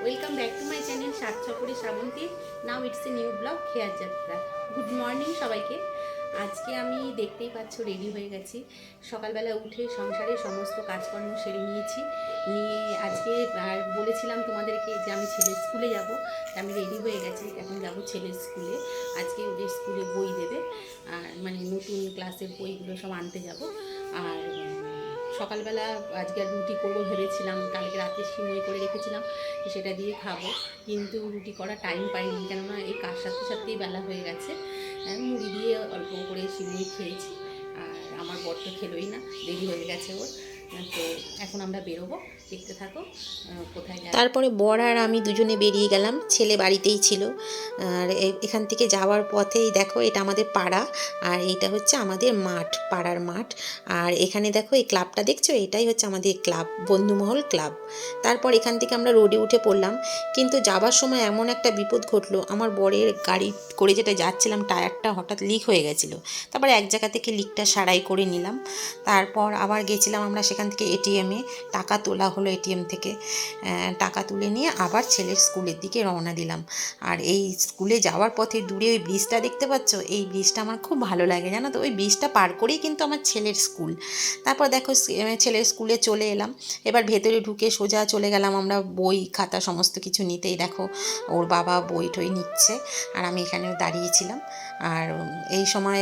Welcome back to my channel Satchakri Srabanti. Now it's a new blog খেয়ার যাত্রা। Good morning সবাইকে। আজকে আমি দেখতেই পাচ্ছ রেডি হয়ে গেছি। সকালবেলা উঠে সংসারে সমস্ত কাজকর্ম সেরে নিয়েছি। নিয়ে আজকে আর বলেছিলাম তোমাদেরকে যে আমি ছেলের স্কুলে যাব, আমি রেডি হয়ে গেছি। এখন যাব ছেলের স্কুলে। আজকে ওদের স্কুলে বই দেবে, আর মানে নতুন ক্লাসের বইগুলো সব আনতে যাব। আর সকালবেলা আজকে আর রুটি করবো ভেবেছিলাম, কালকে রাতে সিমই করে রেখেছিলাম, সেটা দিয়ে খাবো। কিন্তু রুটি করার টাইম পাইনি, কেননা এই কাজ সাথে সাথেই বেলা হয়ে গেছে। মুড়ি দিয়ে অল্প করে সিমই খেয়েছি। আর আমার বর তো খেলোই না, দেরি হয়ে গেছে ওর। তো এখন আমরা বেরোবো, দেখতে থাকো কোথায় যাই। তারপরে বর আর আমি দুজনে বেরিয়ে গেলাম, ছেলে বাড়িতেই ছিল। আর এখান থেকে যাওয়ার পথেই দেখো এটা আমাদের পাড়া, আর এইটা হচ্ছে আমাদের মাঠ, পাড়ার মাঠ। আর এখানে দেখো এই ক্লাবটা দেখছো, এটাই হচ্ছে আমাদের ক্লাব, বন্ধুমহল ক্লাব। তারপর এখান থেকে আমরা রোডে উঠে পড়লাম, কিন্তু যাবার সময় এমন একটা বিপদ ঘটলো, আমার বরের গাড়ি করে যেটা যাচ্ছিলাম টায়ারটা হঠাৎ লিক হয়ে গেছিলো। তারপরে এক জায়গা থেকে লিকটা সারাই করে নিলাম। তারপর আবার গেছিলাম আমরা সেখান থেকে এটিএমে, টাকা তোলা হলো এটিএম থেকে। টাকা তুলে নিয়ে আবার ছেলের স্কুলের দিকে রওনা দিলাম। আর এই স্কুলে যাওয়ার পথে দূরে ওই ব্রিজটা দেখতে পাচ্ছ, এই ব্রিজটা আমার খুব ভালো লাগে, জানো তো। ওই ব্রিজটা পার করেই কিন্তু আমার ছেলের স্কুল। তারপর দেখো ছেলের স্কুলে চলে এলাম। এবার ভেতরে ঢুকে সোজা চলে গেলাম আমরা বই খাতা সমস্ত কিছু নিতেই। দেখো ওর বাবা বই টই নিচ্ছে, আর আমি এখানেও দাঁড়িয়েছিলাম। আর এই সময়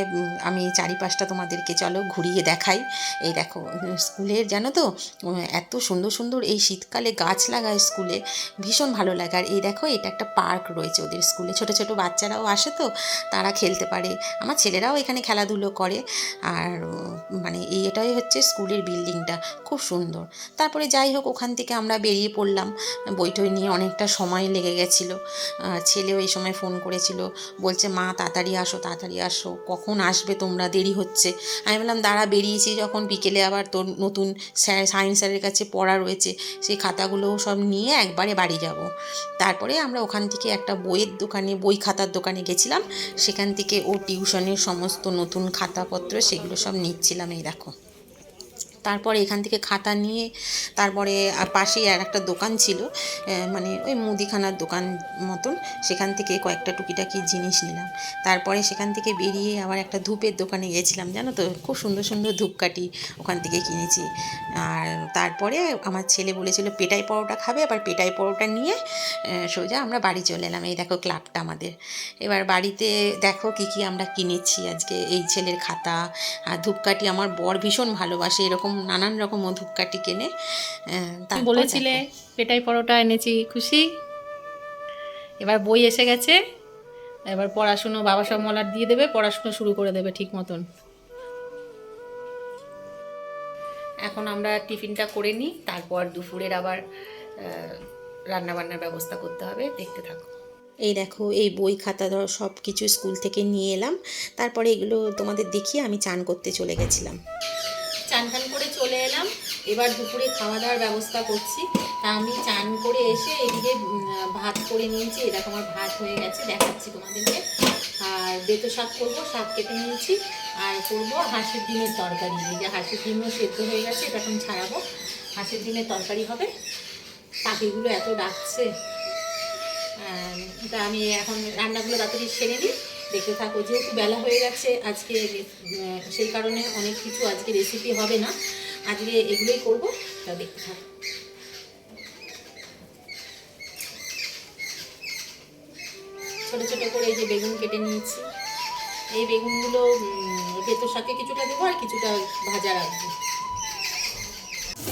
আমি চারিপাশটা তোমাদেরকে চলো ঘুরিয়ে দেখাই। এই দেখো স্কুলের, জানো তো, এত সুন্দর সুন্দর এই শীতকালে গাছ লাগায় স্কুলে, ভীষণ ভালো লাগে। আর এই দেখো এটা একটা পার্ক রয়েছে ওদের স্কুলে, ছোট ছোট বাচ্চারাও আসে, তো তারা খেলতে পারে, আমার ছেলেরাও এখানে খেলাধুলো করে। আর মানে এটাই হচ্ছে স্কুলের বিল্ডিংটা, খুব সুন্দর। তারপরে যাই হোক ওখান থেকে আমরা বেরিয়ে পড়লাম। বইটই নিয়ে অনেকটা সময় লেগে গেছিলো। ছেলেও এই সময় ফোন করেছিল, বলছে মা তাড়াতাড়ি আসো, তাড়াতাড়ি আসো, কখন আসবে তোমরা, দেরি হচ্ছে। আমি বললাম দাঁড়া, বেরিয়েছি যখন, বিকেলে আবার তোর নতুন সায়েন্স স্যারের কাছে পড়া রয়েছে, সেই খাতাগুলোও সব নিয়ে একবারে বাড়ি যাব। তারপরে আমরা ওখান থেকে একটা বইয়ের দোকানে, বই খাতার দোকানে গেছিলাম। সেখান থেকে ও টিউশনের সমস্ত নতুন খাতাপত্র সেগুলো সব নিচ্ছিলাম, এই দেখো। তারপরে এখান থেকে খাতা নিয়ে তারপরে পাশেই আর একটা দোকান ছিল, মানে ওই মুদিখানার দোকান মতন, সেখান থেকে কয়েকটা টুকিটাকি জিনিস নিলাম। তারপরে সেখান থেকে বেরিয়ে আবার একটা ধূপের দোকানে গিয়েছিলাম, জানো তো, খুব সুন্দর সুন্দর ধূপকাঠি ওখান থেকে কিনেছি। আর তারপরে আমার ছেলে বলেছিল পেটাই পরোটা খাবে, আবার পেটাই পরোটা নিয়ে সোজা আমরা বাড়ি চলে এলাম। এই দেখো ক্লাবটা আমাদের। এবার বাড়িতে দেখো কী কী আমরা কিনেছি আজকে। এই ছেলের খাতা আর ধূপকাঠি, আমার বর ভীষণ ভালোবাসে এরকম নানান রকম ধূপকাঠি কেনে। তুমি তারপর বলেছিলে দেখো পেটাই পরোটা এনেছি, খুশি? এবার বই এসে গেছে, এবার পড়াশুনো বাবা সব মলাট দিয়ে দেবে, পড়াশুনো শুরু করে দেবে ঠিক মতন। এখন আমরা টিফিনটা করে নিই, তারপর দুপুরের আবার রান্নাবান্নার ব্যবস্থা করতে হবে, দেখতে থাকো। এই দেখো এই বই খাতা ধর সব কিছু স্কুল থেকে নিয়ে এলাম। তারপরে এগুলো তোমাদের দেখিয়ে আমি চান করতে চলে গেছিলাম। চান টান করে চলে এলাম, এবার দুপুরে খাওয়া দাওয়ার ব্যবস্থা করছি। তা আমি চান করে এসে এদিকে ভাত করে নিয়েছি, এটা আমার ভাত হয়ে গেছে, দেখাচ্ছি তোমাদেরকে। আর বেতো শাক করবো, শাক কেটে নিয়েছি। আর করবো হাঁসের ডিমের তরকারি, এই যে হাঁসের ডিমও সেদ্ধ হয়ে গেছে, এটা এখন ছাড়াবো। হাঁসের ডিমের তরকারি হবে। পাখিগুলো এত ডাকছে, তা আমি এখন রান্নাগুলো তাড়াতাড়ি সেরে নিই, দেখতে থাকো। যেহেতু বেলা হয়ে গেছে আজকে, সেই কারণে অনেক কিছু আজকে রেসিপি হবে না, আজকে এগুলোই করবো, তা দেখতে থাকো। ছোটো ছোটো করে এই যে বেগুন কেটে নিয়েছি, এই বেগুনগুলো বেতো শাকে কিছুটা দেবো আর কিছুটা ভাজা রাখবো।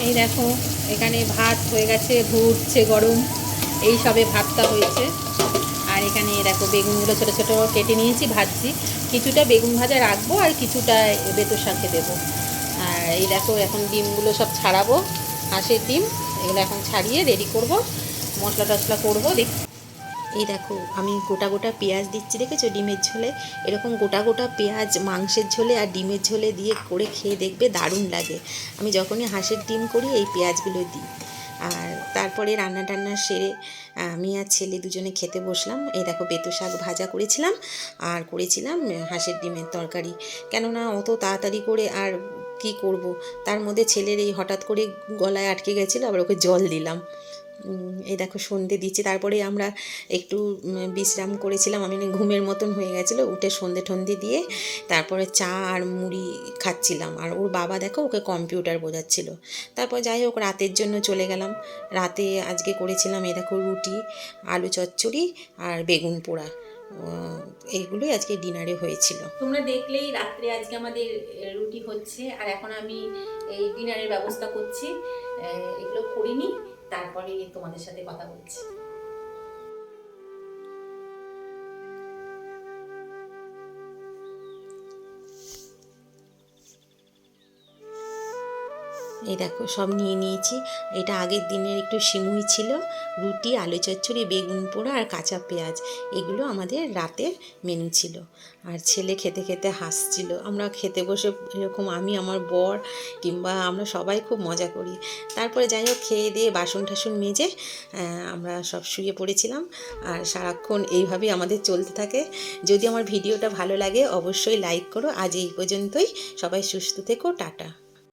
এই দেখো এখানে ভাত হয়ে গেছে, ফুটছে গরম, এই সবে ভাতটা হয়েছে। আর এখানে দেখো বেগুনগুলো ছোটো ছোটো কেটে নিয়েছি, ভাজছি। কিছুটা বেগুন ভাজা রাখবো আর কিছুটা বেতো শাকে দেবো। আর এই দেখো এখন ডিমগুলো সব ছাড়াবো, হাঁসের ডিম, এগুলো এখন ছাড়িয়ে রেডি করব, মশলা টশলা করবো। এই দেখো আমি গোটা গোটা পেঁয়াজ দিচ্ছি, দেখেছো ডিমের ঝোলে। এরকম গোটা গোটা পেঁয়াজ মাংসের ঝোলে আর ডিমের ঝোলে দিয়ে করে খেয়ে দেখবে, দারুণ লাগে। আমি যখনই হাঁসের ডিম করি এই পেঁয়াজগুলো দিই। আর তারপরে রান্না টান্না সেরে আমি আর ছেলে দুজনে খেতে বসলাম। এই দেখো বেতো শাক ভাজা করেছিলাম, আর করেছিলাম হাঁসের ডিমের তরকারি। কেননা অত তাড়াতাড়ি করে আর কি করব, তার মধ্যে ছেলের এই হঠাৎ করে গলায় আটকে গেছিলো, আবার ওকে জল দিলাম। এই দেখো সন্ধে দিচ্ছে, তারপরে আমরা একটু বিশ্রাম করেছিলাম, আমি ঘুমের মতন হয়ে গেছিলো, উঠে সন্ধে ঠন্ধে দিয়ে তারপরে চা আর মুড়ি খাচ্ছিলাম। আর ওর বাবা দেখো ওকে কম্পিউটার বোঝাচ্ছিল। তারপর যাই হোক রাতের জন্য চলে গেলাম। রাতে আজকে করেছিলাম এই দেখো রুটি, আলু চচ্চড়ি আর বেগুন পোড়া, এইগুলোই আজকে ডিনারে হয়েছিল। তোমরা দেখলেই রাত্রে আজকে আমাদের রুটি হচ্ছে, আর এখন আমি এই ডিনারের ব্যবস্থা করছি। এগুলো করিনি, তারপরে তোমাদের সাথে কথা বলছি। এই দেখো সব নিয়ে নিয়েছি। এটা আগের দিনের একটু সিমুই ছিল, রুটি, আলু চচ্চড়ি, বেগুন পোড়া আর কাঁচা পেঁয়াজ, এগুলো আমাদের রাতের মেনু ছিল। আর ছেলে খেতে খেতে হাসছিল। আমরা খেতে বসে এরকম আমি, আমার বর কিংবা আমরা সবাই খুব মজা করি। তারপরে যাই হোক খেয়ে দিয়ে বাসন টাসন মেজে আমরা সব শুয়ে পড়েছিলাম। আর সারাক্ষণ এইভাবেই আমাদের চলতে থাকে। যদি আমার ভিডিওটা ভালো লাগে অবশ্যই লাইক করো। আজ এই পর্যন্তই, সবাই সুস্থ থেকো, টাটা।